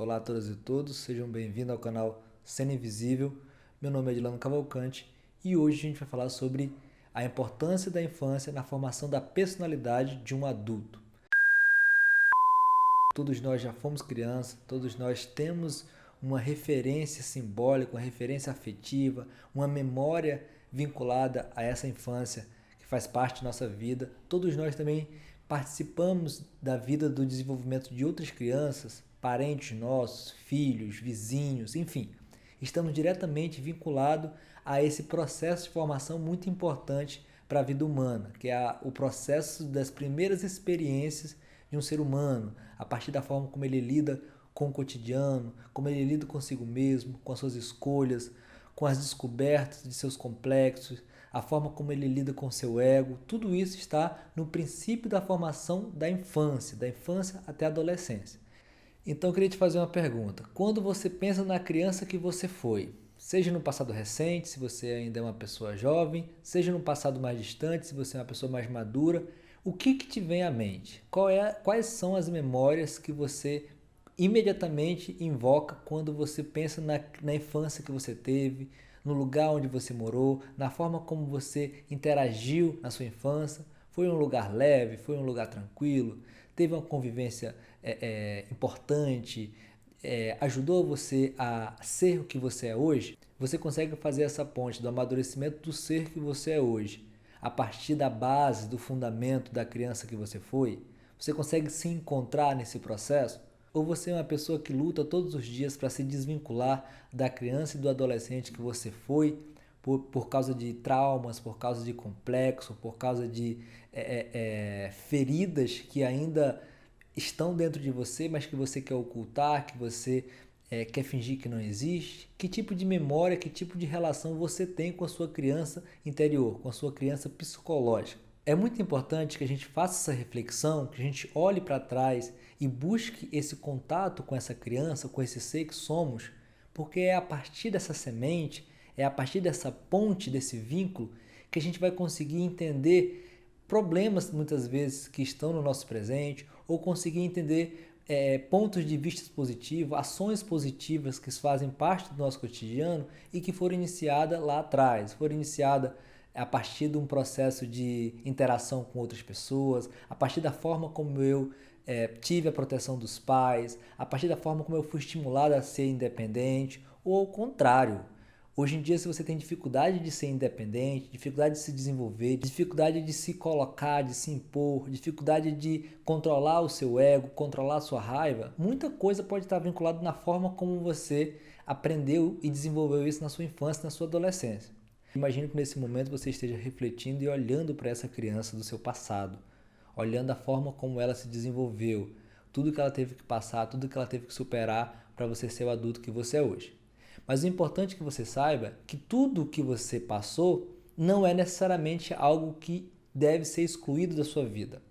Olá a todas e todos, sejam bem-vindos ao canal Cena Invisível. Meu nome é Edilano Cavalcante e hoje a gente vai falar sobre a importância da infância na formação da personalidade de um adulto. Todos nós já fomos crianças, todos nós temos uma referência simbólica, uma referência afetiva, uma memória vinculada a essa infância que faz parte da nossa vida. Todos nós também participamos da vida do desenvolvimento de outras crianças, parentes nossos, filhos, vizinhos, enfim. Estamos diretamente vinculados a esse processo de formação muito importante para a vida humana, que é o processo das primeiras experiências de um ser humano, a partir da forma como ele lida com o cotidiano, como ele lida consigo mesmo, com as suas escolhas, com as descobertas de seus complexos, a forma como ele lida com o seu ego. Tudo isso está no princípio da formação da infância até a adolescência. Então eu queria te fazer uma pergunta. Quando você pensa na criança que você foi, seja no passado recente, se você ainda é uma pessoa jovem, seja no passado mais distante, se você é uma pessoa mais madura, o que te vem à mente? Quais são as memórias que você imediatamente invoca quando você pensa na infância que você teve, no lugar onde você morou, na forma como você interagiu na sua infância? Foi um lugar leve? Foi um lugar tranquilo? Teve uma convivência importante? Ajudou você a ser o que você é hoje? Você consegue fazer essa ponte do amadurecimento do ser que você é hoje a partir da base, do fundamento da criança que você foi? Você consegue se encontrar nesse processo? Ou você é uma pessoa que luta todos os dias para se desvincular da criança e do adolescente que você foi por causa de traumas, por causa de complexo, por causa de feridas que ainda estão dentro de você, mas que você quer ocultar, que você quer fingir que não existe? Que tipo de memória, que tipo de relação você tem com a sua criança interior, com a sua criança psicológica? É muito importante que a gente faça essa reflexão, que a gente olhe para trás e busque esse contato com essa criança, com esse ser que somos, porque é a partir dessa semente, é a partir dessa ponte, desse vínculo, que a gente vai conseguir entender problemas muitas vezes que estão no nosso presente, ou conseguir entender pontos de vista positivos, ações positivas que fazem parte do nosso cotidiano e que foram iniciadas lá atrás, foram iniciadas a partir de um processo de interação com outras pessoas, a partir da forma como eu tive a proteção dos pais, a partir da forma como eu fui estimulado a ser independente, ou ao contrário. Hoje em dia, se você tem dificuldade de ser independente, dificuldade de se desenvolver, dificuldade de se colocar, de se impor, dificuldade de controlar o seu ego, controlar a sua raiva, muita coisa pode estar vinculada na forma como você aprendeu e desenvolveu isso na sua infância, na sua adolescência. Imagino que nesse momento você esteja refletindo e olhando para essa criança do seu passado, olhando a forma como ela se desenvolveu, tudo que ela teve que passar, tudo que ela teve que superar para você ser o adulto que você é hoje. Mas o importante é que você saiba que tudo que você passou não é necessariamente algo que deve ser excluído da sua vida.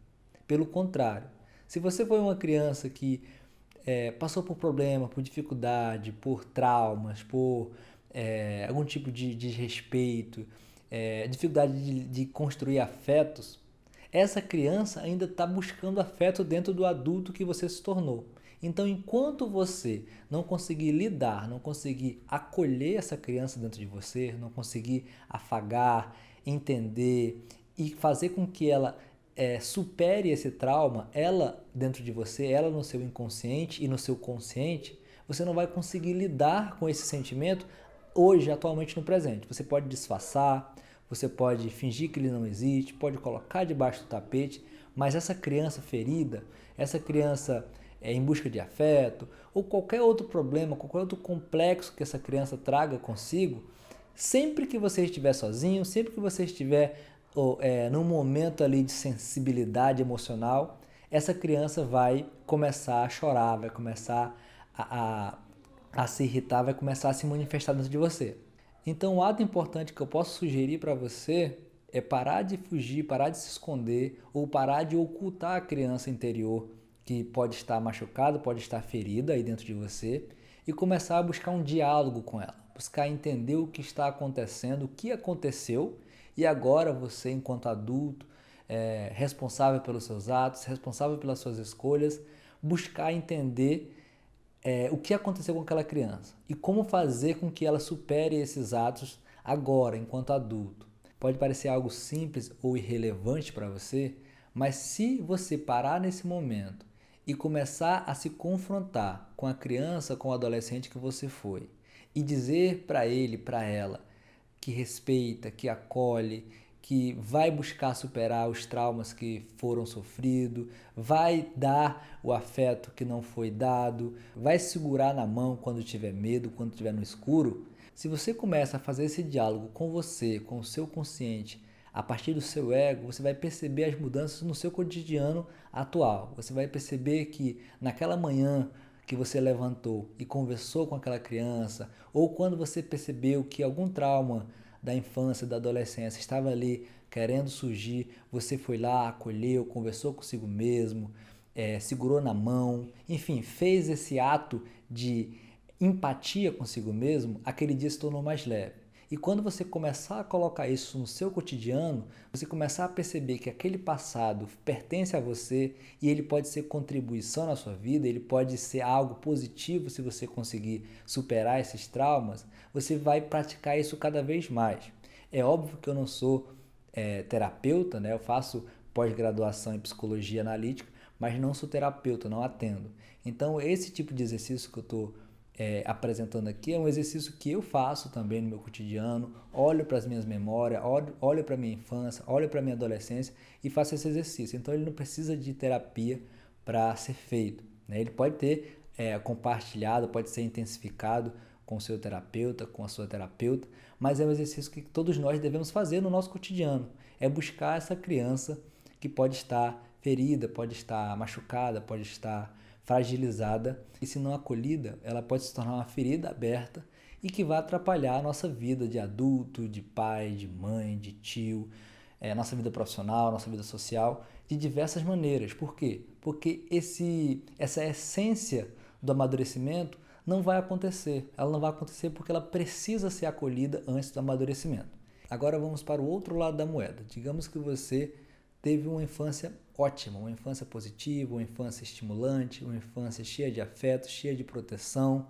Pelo contrário, se você foi uma criança que passou por problema, por dificuldade, por traumas, por algum tipo de desrespeito, dificuldade de construir afetos, essa criança ainda está buscando afeto dentro do adulto que você se tornou. Então, enquanto você não conseguir lidar, não conseguir acolher essa criança dentro de você, não conseguir afagar, entender e fazer com que ela supere esse trauma, ela dentro de você, ela no seu inconsciente e no seu consciente, você não vai conseguir lidar com esse sentimento hoje, atualmente, no presente. Você pode disfarçar, você pode fingir que ele não existe, pode colocar debaixo do tapete, mas essa criança ferida, essa criança em busca de afeto, ou qualquer outro problema, qualquer outro complexo que essa criança traga consigo, sempre que você estiver sozinho, sempre que você estiver num momento ali de sensibilidade emocional, essa criança vai começar a chorar, vai começar a se irritar, vai começar a se manifestar dentro de você. Então, um ato importante que eu posso sugerir para você é parar de fugir, parar de se esconder ou parar de ocultar a criança interior que pode estar machucada, pode estar ferida aí dentro de você e começar a buscar um diálogo com ela, buscar entender o que está acontecendo, o que aconteceu e agora você, enquanto adulto, responsável pelos seus atos, responsável pelas suas escolhas, buscar entender o que aconteceu com aquela criança e como fazer com que ela supere esses atos agora, enquanto adulto. Pode parecer algo simples ou irrelevante para você, mas se você parar nesse momento e começar a se confrontar com a criança, com o adolescente que você foi, e dizer para ele, para ela, que respeita, que acolhe, que vai buscar superar os traumas que foram sofridos, vai dar o afeto que não foi dado, vai segurar na mão quando tiver medo, quando estiver no escuro. Se você começa a fazer esse diálogo com você, com o seu consciente, a partir do seu ego, você vai perceber as mudanças no seu cotidiano atual. Você vai perceber que naquela manhã que você levantou e conversou com aquela criança, ou quando você percebeu que algum trauma da infância, da adolescência estava ali querendo surgir, você foi lá, acolheu, conversou consigo mesmo, segurou na mão, enfim, fez esse ato de empatia consigo mesmo, aquele dia se tornou mais leve. E quando você começar a colocar isso no seu cotidiano, você começar a perceber que aquele passado pertence a você e ele pode ser contribuição na sua vida, ele pode ser algo positivo se você conseguir superar esses traumas, você vai praticar isso cada vez mais. É óbvio que eu não sou terapeuta, né? Eu faço pós-graduação em psicologia analítica, mas não sou terapeuta, não atendo. Então, esse tipo de exercício que eu estou apresentando aqui é um exercício que eu faço também no meu cotidiano, olho para as minhas memórias, olho para a minha infância, olho para a minha adolescência e faço esse exercício. Então ele não precisa de terapia para ser feito, né? Ele pode ter compartilhado, pode ser intensificado com o seu terapeuta, com a sua terapeuta, mas é um exercício que todos nós devemos fazer no nosso cotidiano, é buscar essa criança que pode estar ferida, pode estar machucada, pode estar fragilizada e, se não acolhida, ela pode se tornar uma ferida aberta e que vai atrapalhar a nossa vida de adulto, de pai, de mãe, de tio, nossa vida profissional, nossa vida social, de diversas maneiras. Por quê? Porque essa essência do amadurecimento não vai acontecer. Ela não vai acontecer porque ela precisa ser acolhida antes do amadurecimento. Agora vamos para o outro lado da moeda. Digamos que você teve uma infância ótima, uma infância positiva, uma infância estimulante, uma infância cheia de afeto, cheia de proteção,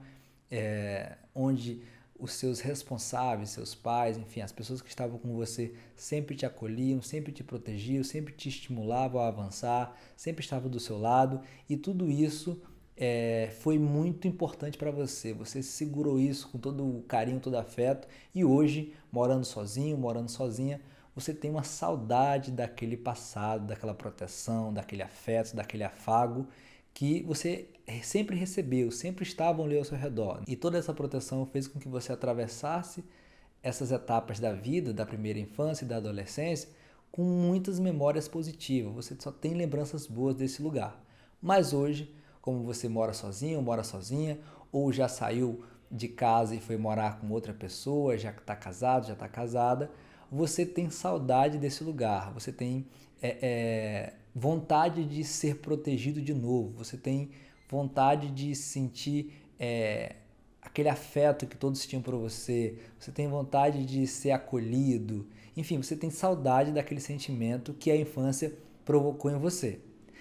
onde os seus responsáveis, seus pais, enfim, as pessoas que estavam com você sempre te acolhiam, sempre te protegiam, sempre te estimulavam a avançar, sempre estavam do seu lado e tudo isso foi muito importante para você. Você segurou isso com todo o carinho, todo o afeto e hoje, morando sozinho, morando sozinha, você tem uma saudade daquele passado, daquela proteção, daquele afeto, daquele afago que você sempre recebeu, sempre estavam ali ao seu redor. E toda essa proteção fez com que você atravessasse essas etapas da vida, da primeira infância e da adolescência, com muitas memórias positivas. Você só tem lembranças boas desse lugar. Mas hoje, como você mora sozinho, mora sozinha, ou já saiu de casa e foi morar com outra pessoa, já está casado, já está casada, você tem saudade desse lugar, você tem vontade de ser protegido de novo, você tem vontade de sentir aquele afeto que todos tinham por você, você tem vontade de ser acolhido, enfim, você tem saudade daquele sentimento que a infância provocou em você.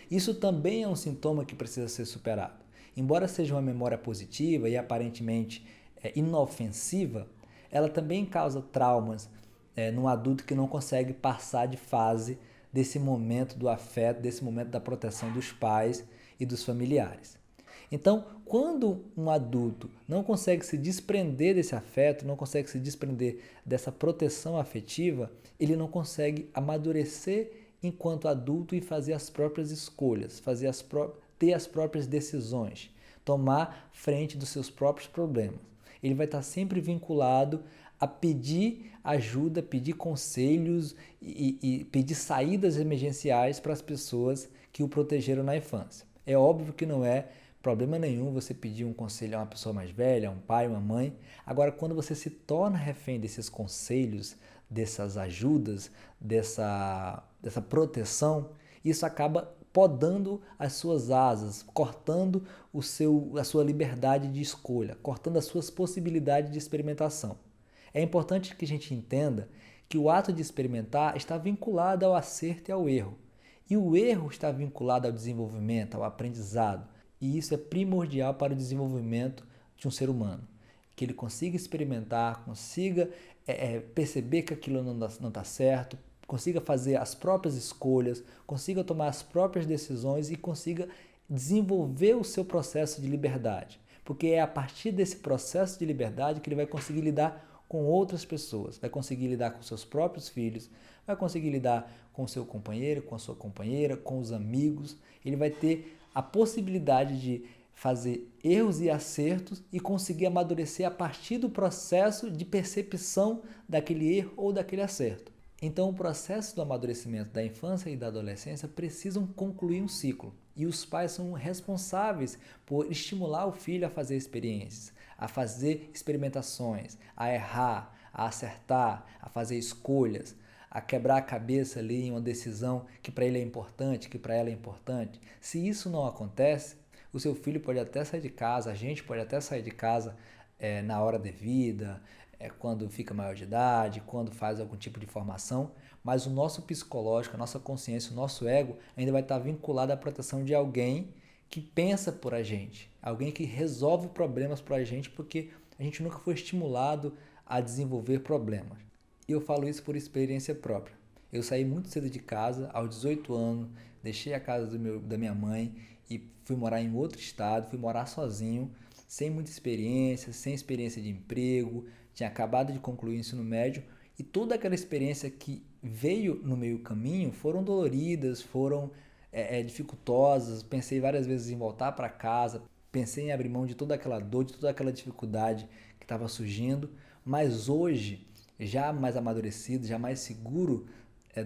Isso também é um sintoma que precisa ser superado. Embora seja uma memória positiva e aparentemente inofensiva, ela também causa traumas num adulto que não consegue passar de fase desse momento do afeto, desse momento da proteção dos pais e dos familiares. Então, quando um adulto não consegue se desprender desse afeto, não consegue se desprender dessa proteção afetiva, ele não consegue amadurecer enquanto adulto e fazer as próprias escolhas, ter as próprias decisões, tomar frente dos seus próprios problemas. Ele vai estar sempre vinculado a pedir ajuda, pedir conselhos e pedir saídas emergenciais para as pessoas que o protegeram na infância. É óbvio que não é problema nenhum você pedir um conselho a uma pessoa mais velha, a um pai, uma mãe. Agora, quando você se torna refém desses conselhos, dessas ajudas, dessa proteção, isso acaba podando as suas asas, cortando a sua liberdade de escolha, cortando as suas possibilidades de experimentação. É importante que a gente entenda que o ato de experimentar está vinculado ao acerto e ao erro. E o erro está vinculado ao desenvolvimento, ao aprendizado. E isso é primordial para o desenvolvimento de um ser humano. Que ele consiga experimentar, consiga perceber que aquilo não está certo, consiga fazer as próprias escolhas, consiga tomar as próprias decisões e consiga desenvolver o seu processo de liberdade. Porque é a partir desse processo de liberdade que ele vai conseguir lidar com outras pessoas, vai conseguir lidar com seus próprios filhos, vai conseguir lidar com o seu companheiro, com a sua companheira, com os amigos. Ele vai ter a possibilidade de fazer erros e acertos e conseguir amadurecer a partir do processo de percepção daquele erro ou daquele acerto. Então, o processo do amadurecimento da infância e da adolescência precisam concluir um ciclo. E os pais são responsáveis por estimular o filho a fazer experiências, a fazer experimentações, a errar, a acertar, a fazer escolhas, a quebrar a cabeça ali em uma decisão que para ele é importante, que para ela é importante. Se isso não acontece, o seu filho pode até sair de casa, a gente pode até sair de casa na hora devida, quando fica maior de idade, quando faz algum tipo de formação, mas o nosso psicológico, a nossa consciência, o nosso ego ainda vai estar vinculado à proteção de alguém que pensa por a gente, alguém que resolve problemas para a gente, porque a gente nunca foi estimulado a desenvolver problemas. E eu falo isso por experiência própria. Eu saí muito cedo de casa, aos 18 anos, deixei a casa da minha mãe e fui morar em outro estado, fui morar sozinho, sem muita experiência, sem experiência de emprego, tinha acabado de concluir o ensino médio e toda aquela experiência que veio no meio caminho foram doloridas, foram dificultosas, pensei várias vezes em voltar para casa, pensei em abrir mão de toda aquela dor, de toda aquela dificuldade que estava surgindo, mas hoje, já mais amadurecido, já mais seguro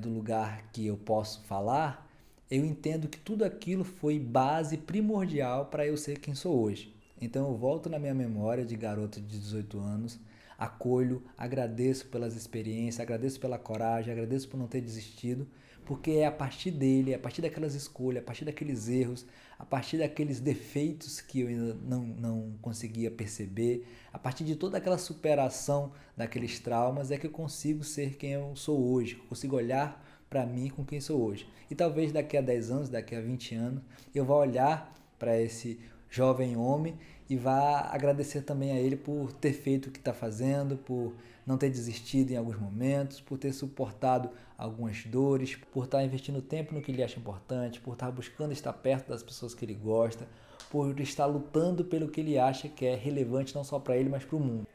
do lugar que eu posso falar, eu entendo que tudo aquilo foi base primordial para eu ser quem sou hoje. Então eu volto na minha memória de garoto de 18 anos, acolho, agradeço pelas experiências, agradeço pela coragem, agradeço por não ter desistido, porque é a partir dele, é a partir daquelas escolhas, a partir daqueles erros, a partir daqueles defeitos que eu ainda não conseguia perceber, a partir de toda aquela superação daqueles traumas é que eu consigo ser quem eu sou hoje, consigo olhar para mim com quem sou hoje. E talvez daqui a 10 anos, daqui a 20 anos, eu vá olhar para esse jovem homem e vá agradecer também a ele por ter feito o que está fazendo, por não ter desistido em alguns momentos, por ter suportado algumas dores, por estar investindo tempo no que ele acha importante, por estar buscando estar perto das pessoas que ele gosta, por estar lutando pelo que ele acha que é relevante não só para ele, mas para o mundo.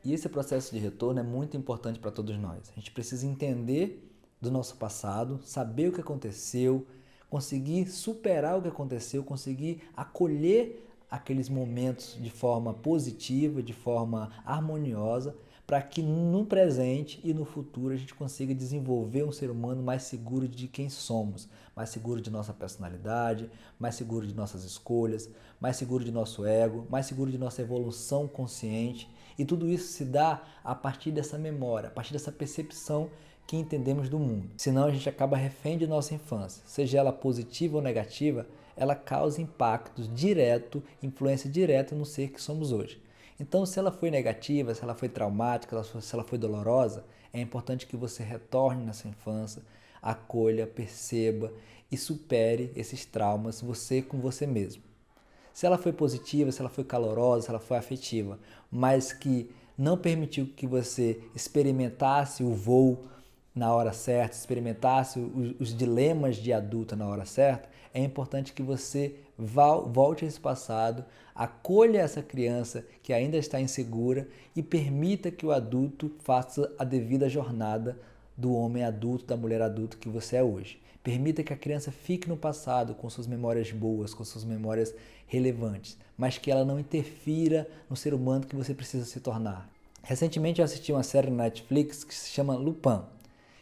E esse processo de retorno é muito importante para todos nós. A gente precisa entender do nosso passado, saber o que aconteceu, conseguir superar o que aconteceu, conseguir acolher aqueles momentos de forma positiva, de forma harmoniosa, para que no presente e no futuro a gente consiga desenvolver um ser humano mais seguro de quem somos, mais seguro de nossa personalidade, mais seguro de nossas escolhas, mais seguro de nosso ego, mais seguro de nossa evolução consciente. E tudo isso se dá a partir dessa memória, a partir dessa percepção que entendemos do mundo. Senão a gente acaba refém de nossa infância, seja ela positiva ou negativa, ela causa impactos direto, influência direta no ser que somos hoje. Então, se ela foi negativa, se ela foi traumática, se ela foi dolorosa, é importante que você retorne nessa infância, acolha, perceba e supere esses traumas você com você mesmo. Se ela foi positiva, se ela foi calorosa, se ela foi afetiva, mas que não permitiu que você experimentasse o voo na hora certa, experimentasse os dilemas de adulto na hora certa, é importante que você volte a esse passado, acolha essa criança que ainda está insegura e permita que o adulto faça a devida jornada do homem adulto, da mulher adulta que você é hoje. Permita que a criança fique no passado com suas memórias boas, com suas memórias relevantes, mas que ela não interfira no ser humano que você precisa se tornar. Recentemente eu assisti uma série na Netflix que se chama Lupin.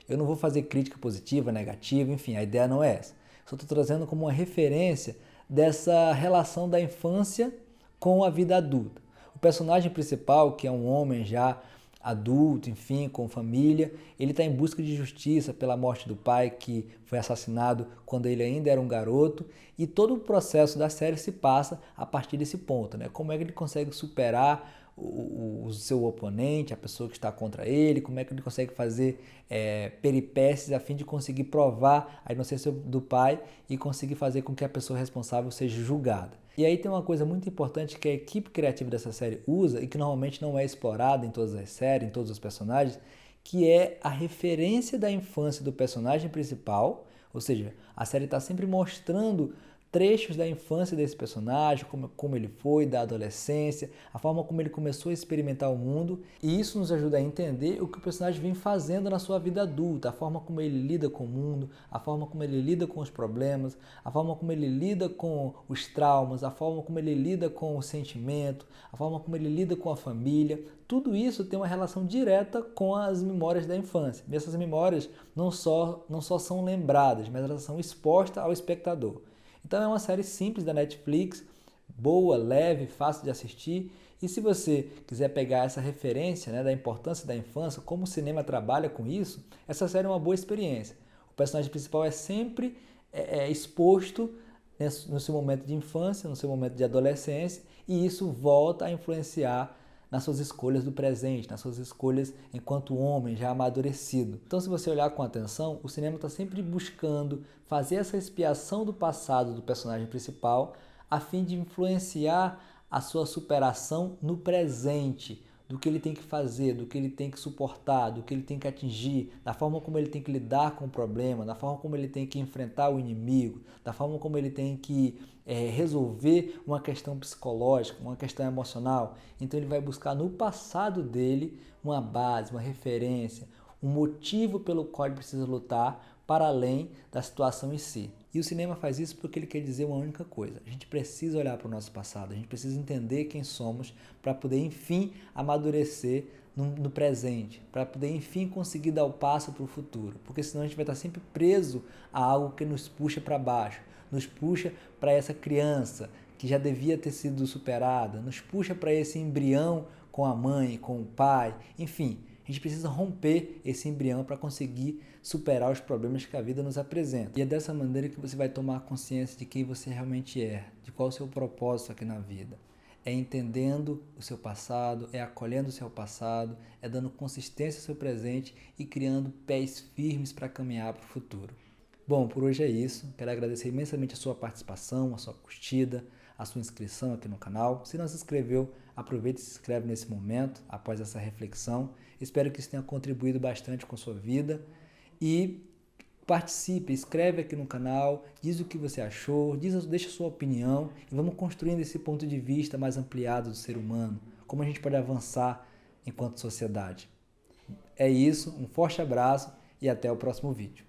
Eu não vou fazer crítica positiva, negativa, enfim, a ideia não é essa. Só estou trazendo como uma referência dessa relação da infância com a vida adulta. O personagem principal, que é um homem já adulto, enfim, com família, ele está em busca de justiça pela morte do pai, que foi assassinado quando ele ainda era um garoto, e todo o processo da série se passa a partir desse ponto, né? Como é que ele consegue superar o seu oponente, a pessoa que está contra ele, como é que ele consegue fazer peripécias a fim de conseguir provar a inocência do pai e conseguir fazer com que a pessoa responsável seja julgada. E aí tem uma coisa muito importante que a equipe criativa dessa série usa e que normalmente não é explorada em todas as séries, em todos os personagens, que é a referência da infância do personagem principal, ou seja, a série está sempre mostrando trechos da infância desse personagem, como ele foi, da adolescência, a forma como ele começou a experimentar o mundo, e isso nos ajuda a entender o que o personagem vem fazendo na sua vida adulta, a forma como ele lida com o mundo, a forma como ele lida com os problemas, a forma como ele lida com os traumas, a forma como ele lida com o sentimento, a forma como ele lida com a família. Tudo isso tem uma relação direta com as memórias da infância. E essas memórias não só são lembradas, mas elas são expostas ao espectador. Então é uma série simples da Netflix, boa, leve, fácil de assistir. E se você quiser pegar essa referência, né, da importância da infância, como o cinema trabalha com isso, essa série é uma boa experiência. O personagem principal é sempre exposto, né, no seu momento de infância, no seu momento de adolescência, e isso volta a influenciar nas suas escolhas do presente, nas suas escolhas enquanto homem já amadurecido. Então, se você olhar com atenção, o cinema está sempre buscando fazer essa expiação do passado do personagem principal a fim de influenciar a sua superação no presente, do que ele tem que fazer, do que ele tem que suportar, do que ele tem que atingir, da forma como ele tem que lidar com o problema, da forma como ele tem que enfrentar o inimigo, da forma como ele tem que resolver uma questão psicológica, uma questão emocional. Então ele vai buscar no passado dele uma base, uma referência, um motivo pelo qual ele precisa lutar para além da situação em si. E o cinema faz isso porque ele quer dizer uma única coisa: a gente precisa olhar para o nosso passado, a gente precisa entender quem somos para poder, enfim, amadurecer no presente, para poder, enfim, conseguir dar o passo para o futuro, porque senão a gente vai estar sempre preso a algo que nos puxa para baixo, nos puxa para essa criança que já devia ter sido superada, nos puxa para esse embrião com a mãe, com o pai, enfim. A gente precisa romper esse embrião para conseguir superar os problemas que a vida nos apresenta. E é dessa maneira que você vai tomar consciência de quem você realmente é, de qual é o seu propósito aqui na vida. É entendendo o seu passado, é acolhendo o seu passado, é dando consistência ao seu presente e criando pés firmes para caminhar para o futuro. Bom, por hoje é isso. Quero agradecer imensamente a sua participação, a sua curtida, a sua inscrição aqui no canal. Se não se inscreveu, aproveite e se inscreve nesse momento, após essa reflexão. Espero que isso tenha contribuído bastante com a sua vida. E participe, escreve aqui no canal, diz o que você achou, deixa a sua opinião e vamos construindo esse ponto de vista mais ampliado do ser humano, como a gente pode avançar enquanto sociedade. É isso, um forte abraço e até o próximo vídeo.